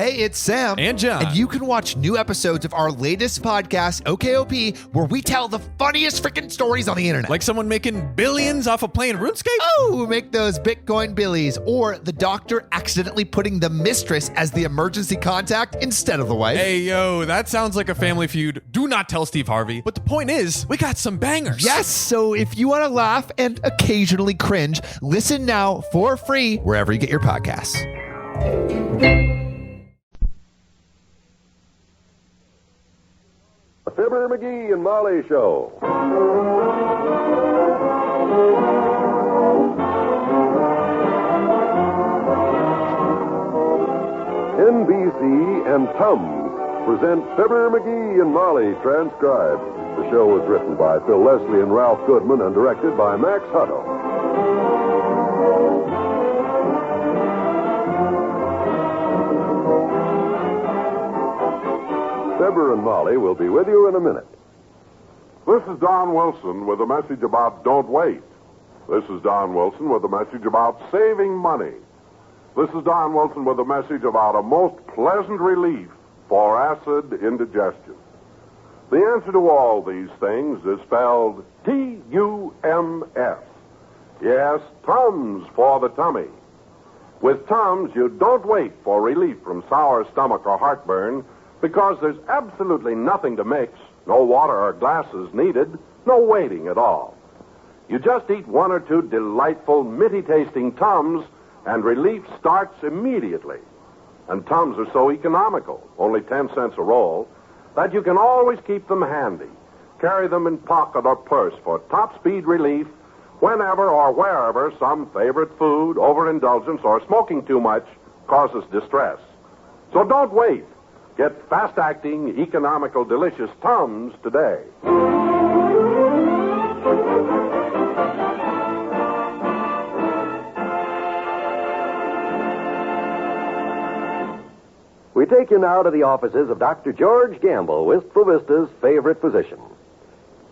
Hey, it's Sam. And John. And you can watch new episodes of our latest podcast, OKOP, where we tell the funniest freaking stories on the internet. Like someone making billions off of playing RuneScape? Oh, make those Bitcoin billies. Or the doctor accidentally putting the mistress as the emergency contact instead of the wife. Hey, yo, that sounds like a family feud. Do not tell Steve Harvey. But the point is, we got some bangers. Yes, so if you want to laugh and occasionally cringe, listen now for free wherever you get your podcasts. The Fibber, McGee, and Molly Show. NBC and Tums present Fibber, McGee, and Molly transcribed. The show was written by Phil Leslie and Ralph Goodman and directed by Max Hutto. Fibber and Molly will be with you in a minute. This is Don Wilson with a message about don't wait. This is Don Wilson with a message about saving money. This is Don Wilson with a message about a most pleasant relief for acid indigestion. The answer to all these things is spelled T-U-M-S. Yes, Tums for the tummy. With Tums, you don't wait for relief from sour stomach or heartburn, because there's absolutely nothing to mix, no water or glasses needed, no waiting at all. You just eat one or two delightful, minty-tasting Tums, and relief starts immediately. And Tums are so economical, only 10 cents a roll, that you can always keep them handy. Carry them in pocket or purse for top-speed relief whenever or wherever some favorite food, overindulgence, or smoking too much causes distress. So don't wait. Get fast-acting, economical, delicious Tums today. We take you now to the offices of Dr. George Gamble, Wistful Vista's favorite physician.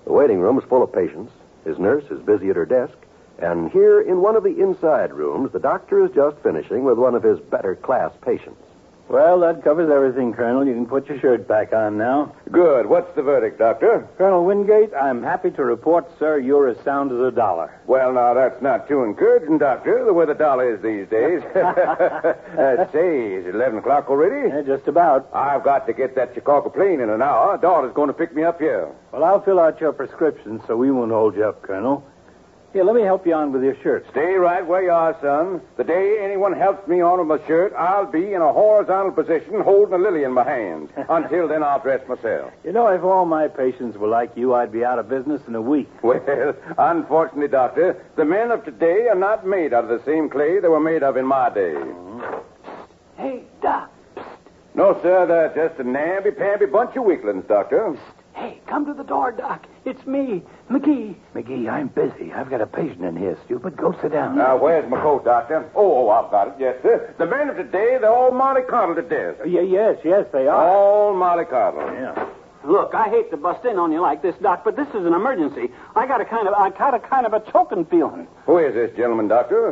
The waiting room is full of patients. His nurse is busy at her desk. And here in one of the inside rooms, the doctor is just finishing with one of his better-class patients. Well, that covers everything, Colonel. You can put your shirt back on now. Good. What's the verdict, Doctor? Colonel Wingate, I'm happy to report, sir, you're as sound as a dollar. Well, now, that's not too encouraging, Doctor, the way the dollar is these days. Say, is it 11 o'clock already? Yeah, just about. I've got to get that Chicago plane in an hour. Daughter's going to pick me up here. Well, I'll fill out your prescription so we won't hold you up, Colonel. Here, let me help you on with your shirt. Stay right where you are, son. The day anyone helps me on with my shirt, I'll be in a horizontal position holding a lily in my hand. Until then, I'll dress myself. You know, if all my patients were like you, I'd be out of business in a week. Well, unfortunately, Doctor, the men of today are not made out of the same clay they were made of in my day. Mm-hmm. Hey, Doc. No, sir, they're just a namby-pamby bunch of weaklings, Doctor. Hey, come to the door, Doc. It's me, McGee. McGee, I'm busy. I've got a patient in here, stupid. Go sit down. Now, where's my coat, Doctor? Oh, I've got it. Yes, sir. The men of today, they're all mollycoddled to death. Yes, they are. All mollycoddled. Yeah. Look, I hate to bust in on you like this, Doc, but this is an emergency. I got a kind of a choking feeling. Who is this gentleman, Doctor?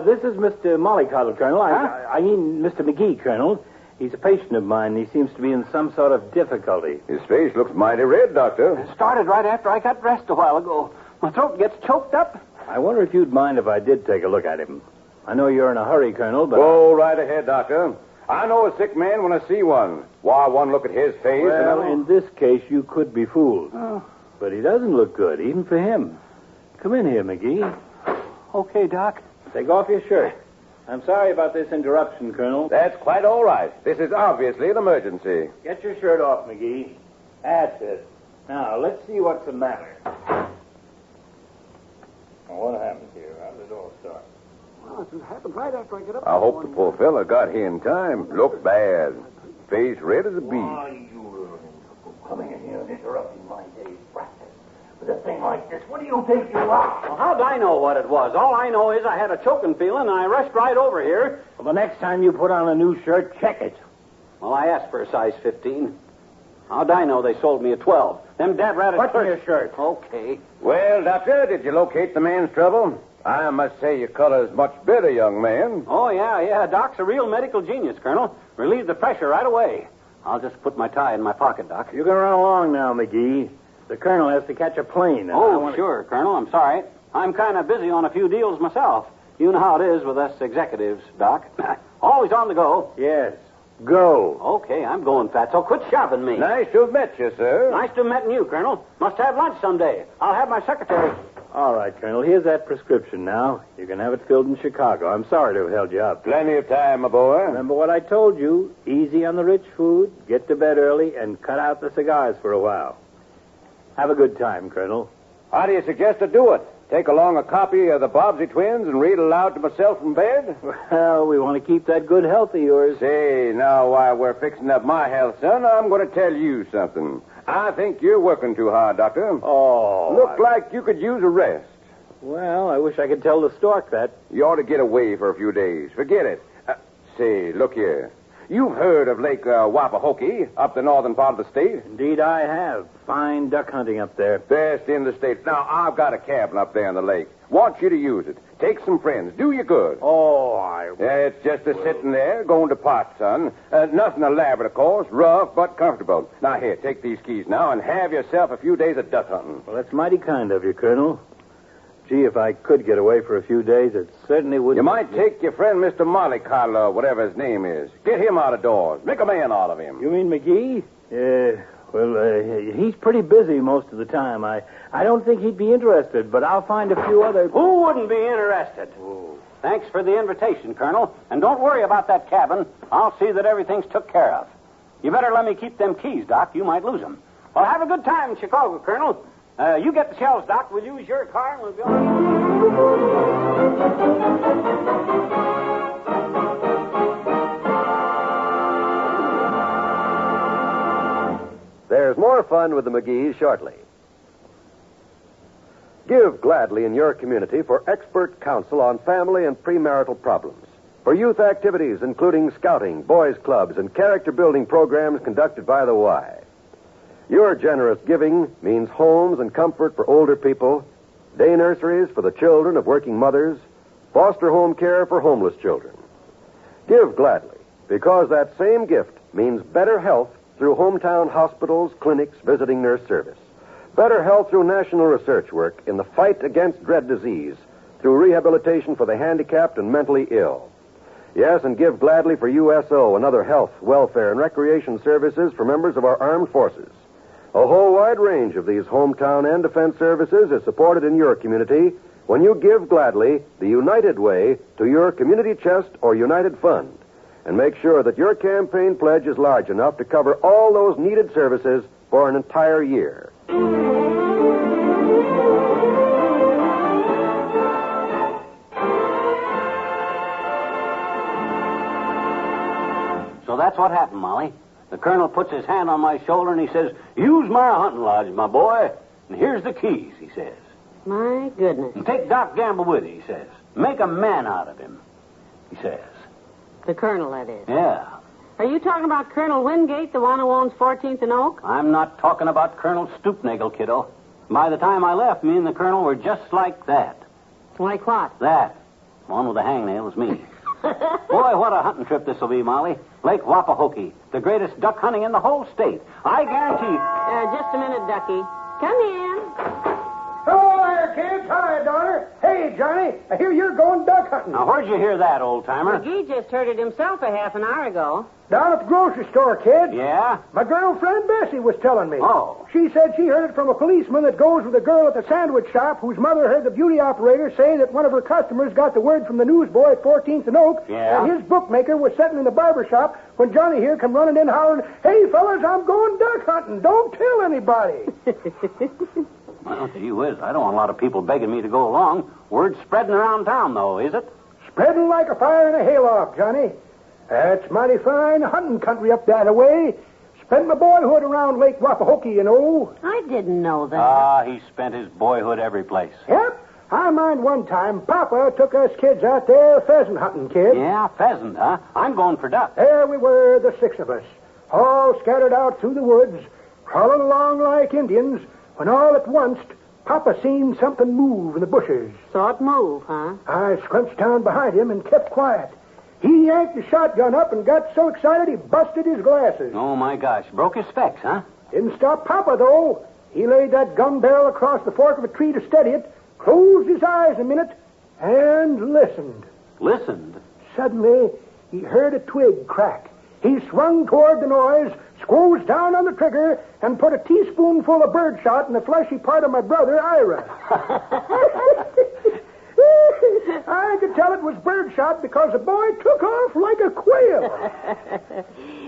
This is Mr. Mollycoddle, Colonel. Huh? I mean Mr. McGee, Colonel. He's a patient of mine. He seems to be in some sort of difficulty. His face looks mighty red, Doctor. It started right after I got dressed a while ago. My throat gets choked up. I wonder if you'd mind if I did take a look at him. I know you're in a hurry, Colonel, but... Go right ahead, Doctor. I know a sick man when I see one. Why, one look at his face Well, and... in this case, you could be fooled. Oh. But he doesn't look good, even for him. Come in here, McGee. Okay, Doc. Take off your shirt. I'm sorry about this interruption, Colonel. That's quite all right. This is obviously an emergency. Get your shirt off, McGee. That's it. Now, let's see what's the matter. What happened here? How did it all start? Well, it happened right after I got up. I hope the poor fella got here in time. Looked bad. Face red as a beet. Why, you coming in here and interrupting my day's practice. With a thing like this, what do you think you are? Well, how'd I know what it was? All I know is I had a choking feeling, and I rushed right over here. Well, the next time you put on a new shirt, check it. Well, I asked for a size 15. How'd I know they sold me a 12? Them dad ratted... Put on your shirt. Okay. Well, Doctor, did you locate the man's trouble? I must say your color's much better, young man. Oh, yeah. Doc's a real medical genius, Colonel. Relieve the pressure right away. I'll just put my tie in my pocket, Doc. You can run along now, McGee. The colonel has to catch a plane. Sure, Colonel. I'm sorry. I'm kind of busy on a few deals myself. You know how it is with us executives, Doc. Always on the go. Yes. Go. Okay, I'm going, Fatso. Quit shoving me. Nice to have met you, sir. Nice to have met you, Colonel. Must have lunch someday. I'll have my secretary. All right, Colonel. Here's that prescription now. You can have it filled in Chicago. I'm sorry to have held you up. Plenty of time, my boy. Remember what I told you. Easy on the rich food, get to bed early, and cut out the cigars for a while. Have a good time, Colonel. How do you suggest to do it? Take along a copy of the Bobbsey Twins and read aloud to myself in bed? Well, we want to keep that good health of yours. Say, now while we're fixing up my health, son, I'm going to tell you something. I think you're working too hard, Doctor. Oh. Look like you could use a rest. Well, I wish I could tell the stork that. You ought to get away for a few days. Forget it. Say, look here. You've heard of Lake Wapahokee up the northern part of the state? Indeed, I have. Fine duck hunting up there. Best in the state. Now, I've got a cabin up there in the lake. Want you to use it. Take some friends. Do you good. Oh, It's just a sitting there, going to pot, son. Nothing elaborate, of course. Rough, but comfortable. Now, here, take these keys now and have yourself a few days of duck hunting. Well, that's mighty kind of you, Colonel. Gee, if I could get away for a few days, it certainly would. You might take your friend Mr. Mollycoddle, or whatever his name is. Get him out of doors. Make a man out of him. You mean McGee? He's pretty busy most of the time. I don't think he'd be interested, but I'll find a few other... Who wouldn't be interested? Oh. Thanks for the invitation, Colonel. And don't worry about that cabin. I'll see that everything's took care of. You better let me keep them keys, Doc. You might lose them. Well, have a good time in Chicago, Colonel. You get the shells, Doc. We'll use your car and we'll be There's more fun with the McGees shortly. Give gladly in your community for expert counsel on family and premarital problems. For youth activities, including scouting, boys' clubs, and character-building programs conducted by the Y. Your generous giving means homes and comfort for older people, day nurseries for the children of working mothers, foster home care for homeless children. Give gladly, because that same gift means better health through hometown hospitals, clinics, visiting nurse service. Better health through national research work in the fight against dread disease, through rehabilitation for the handicapped and mentally ill. Yes, and give gladly for USO and other health, welfare, and recreation services for members of our armed forces. A whole wide range of these hometown and defense services is supported in your community when you give gladly the United Way to your community chest or United Fund. And make sure that your campaign pledge is large enough to cover all those needed services for an entire year. So that's what happened, Molly. The colonel puts his hand on my shoulder and he says, "Use my hunting lodge, my boy. And here's the keys," he says. My goodness. "And take Doc Gamble with you," he says. "Make a man out of him," he says. The colonel, that is. Yeah. Are you talking about Colonel Wingate, the one who owns 14th and Oak? I'm not talking about Colonel Stoopnagel, kiddo. By the time I left, me and the colonel were just like that. Like what? That. The one with the hangnail is me. Boy, what a hunting trip this will be, Molly. Lake Wapahokee, the greatest duck hunting in the whole state. I guarantee. Just a minute, Ducky. Come in. Hello there, kids. Hi, daughter. Hey, Johnny. I hear you're going duck hunting. Now, where'd you hear that, old-timer? McGee just heard it himself a half an hour ago. Down at the grocery store, kid. Yeah? My girlfriend Bessie was telling me. Oh. She said she heard it from a policeman that goes with a girl at the sandwich shop whose mother heard the beauty operator say that one of her customers got the word from the newsboy at 14th and Oak. Yeah? And his bookmaker was sitting in the barber shop when Johnny here come running in hollering, "Hey, fellas, I'm going duck hunting. Don't tell anybody." Well, gee whiz, I don't want a lot of people begging me to go along. Word's spreading around town, though, is it? Spreading like a fire in a hayloft, Johnny. That's mighty fine hunting country up that way. Spent my boyhood around Lake Wapahokee, you know. I didn't know that. Ah, he spent his boyhood every place. Yep. I mind one time Papa took us kids out there pheasant hunting, kid. Yeah, pheasant, huh? I'm going for duck. There we were, the 6 of us, all scattered out through the woods, crawling along like Indians, when all at once Papa seen something move in the bushes. Saw it move, huh? I scrunched down behind him and kept quiet. He yanked the shotgun up and got so excited he busted his glasses. Oh, my gosh. Broke his specs, huh? Didn't stop Papa, though. He laid that gun barrel across the fork of a tree to steady it, closed his eyes a minute, and listened. Listened? Suddenly, he heard a twig crack. He swung toward the noise, squozed down on the trigger, and put a teaspoonful of birdshot in the fleshy part of my brother, Ira. I could tell it was birdshot because the boy took off like a quail.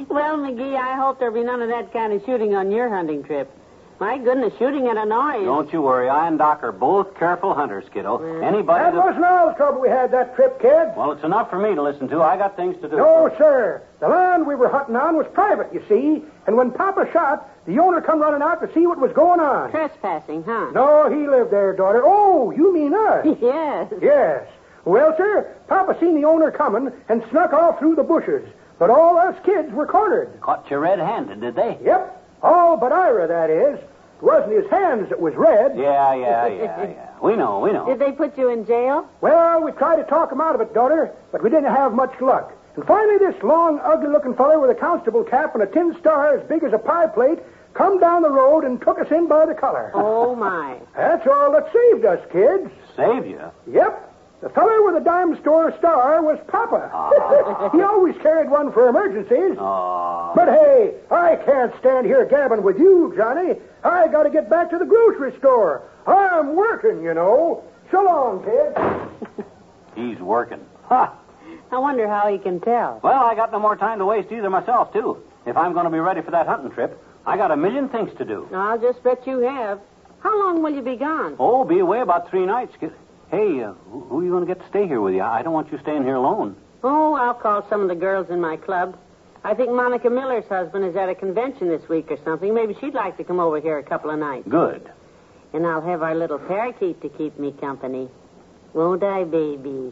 Well, McGee, I hope there'll be none of that kind of shooting on your hunting trip. My goodness, shooting at a noise. Don't you worry. I and Doc are both careful hunters, kiddo. Anybody That wasn't all the trouble we had that trip, kid. Well, it's enough for me to listen to. I got things to do. No, sir. The land we were hunting on was private, you see. And when Papa shot, the owner come running out to see what was going on. Trespassing, huh? No, he lived there, daughter. Oh, you mean us? Yes. Yes. Well, sir, Papa seen the owner coming and snuck off through the bushes. But all us kids were cornered. Caught you red-handed, did they? Yep. All but Ira, that is. It wasn't his hands that was red. Yeah. We know. Did they put you in jail? Well, we tried to talk him out of it, daughter, but we didn't have much luck. And finally, this long, ugly-looking fellow with a constable cap and a tin star as big as a pie plate come down the road and took us in by the collar. Oh, my. That's all that saved us, kids. Saved you? Yep. The feller with the dime store star was Papa. He always carried one for emergencies. But hey, I can't stand here gabbing with you, Johnny. I got to get back to the grocery store. I'm working, you know. So long, kid. He's working. Ha! I wonder how he can tell. Well, I got no more time to waste either myself, too. If I'm going to be ready for that hunting trip, I got a million things to do. I'll just bet you have. How long will you be gone? Oh, be away about 3 nights. Hey, who are you going to get to stay here with you? I don't want you staying here alone. Oh, I'll call some of the girls in my club. I think Monica Miller's husband is at a convention this week or something. Maybe she'd like to come over here a couple of nights. Good. And I'll have our little parakeet to keep me company. Won't I, baby?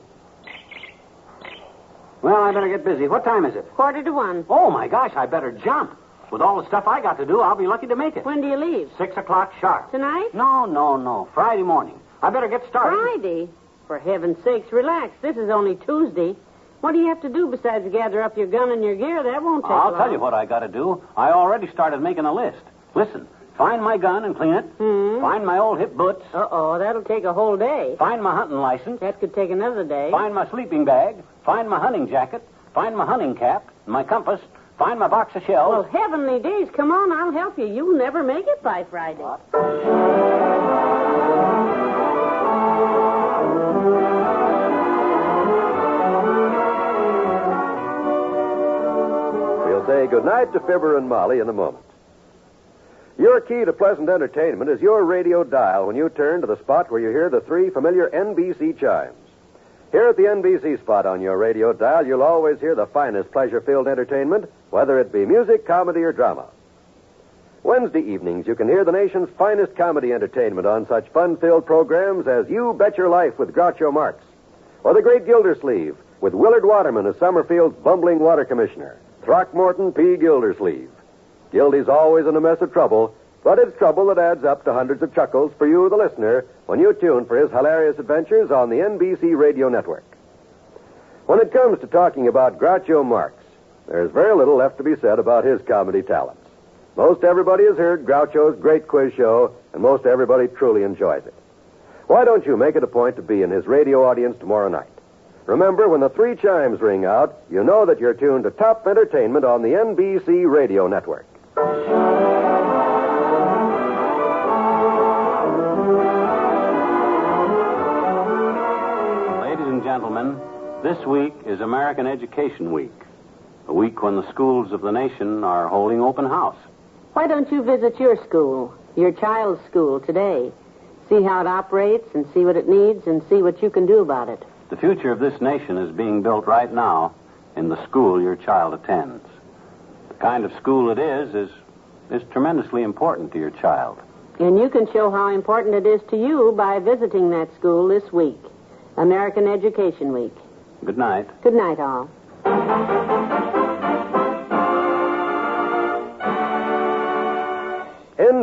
Well, I better get busy. What time is it? 1:45. Oh, my gosh, I better jump. With all the stuff I got to do, I'll be lucky to make it. When do you leave? 6 o'clock sharp. Tonight? No. Friday morning. I better get started. Friday? For heaven's sakes, relax. This is only Tuesday. What do you have to do besides gather up your gun and your gear? That won't take long. I'll tell you what I got to do. I already started making a list. Listen, find my gun and clean it. Find my old hip boots. Uh-oh, that'll take a whole day. Find my hunting license. That could take another day. Find my sleeping bag. Find my hunting jacket. Find my hunting cap. My compass. Find my box of shells. Well, heavenly days, come on, I'll help you. You'll never make it by Friday. We'll say goodnight to Fibber and Molly in a moment. Your key to pleasant entertainment is your radio dial when you turn to the spot where you hear the 3 familiar NBC chimes. Here at the NBC spot on your radio dial, you'll always hear the finest pleasure-filled entertainment, whether it be music, comedy, or drama. Wednesday evenings, you can hear the nation's finest comedy entertainment on such fun-filled programs as You Bet Your Life with Groucho Marx, or The Great Gildersleeve with Willard Waterman as Summerfield's bumbling water commissioner, Throckmorton P. Gildersleeve. Gildy's always in a mess of trouble, but it's trouble that adds up to hundreds of chuckles for you, the listener, when you tune for his hilarious adventures on the NBC radio network. When it comes to talking about Groucho Marx, there's very little left to be said about his comedy talents. Most everybody has heard Groucho's great quiz show, and most everybody truly enjoys it. Why don't you make it a point to be in his radio audience tomorrow night? Remember, when the 3 chimes ring out, you know that you're tuned to top entertainment on the NBC radio network. Ladies and gentlemen, this week is American Education Week, a week when the schools of the nation are holding open house. Why don't you visit your school, your child's school, today? See how it operates and see what it needs and see what you can do about it. The future of this nation is being built right now in the school your child attends. The kind of school it is tremendously important to your child. And you can show how important it is to you by visiting that school this week. American Education Week. Good night. Good night, all.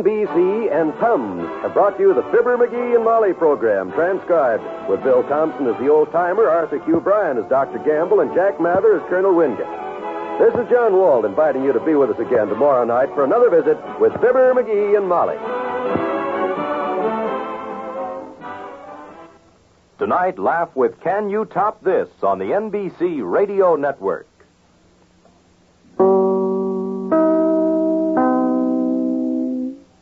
NBC and Tums have brought you the Fibber, McGee, and Molly program, transcribed with Bill Thompson as the old-timer, Arthur Q. Bryan as Dr. Gamble, and Jack Mather as Colonel Wingate. This is John Wald inviting you to be with us again tomorrow night for another visit with Fibber, McGee, and Molly. Tonight, laugh with Can You Top This on the NBC Radio Network.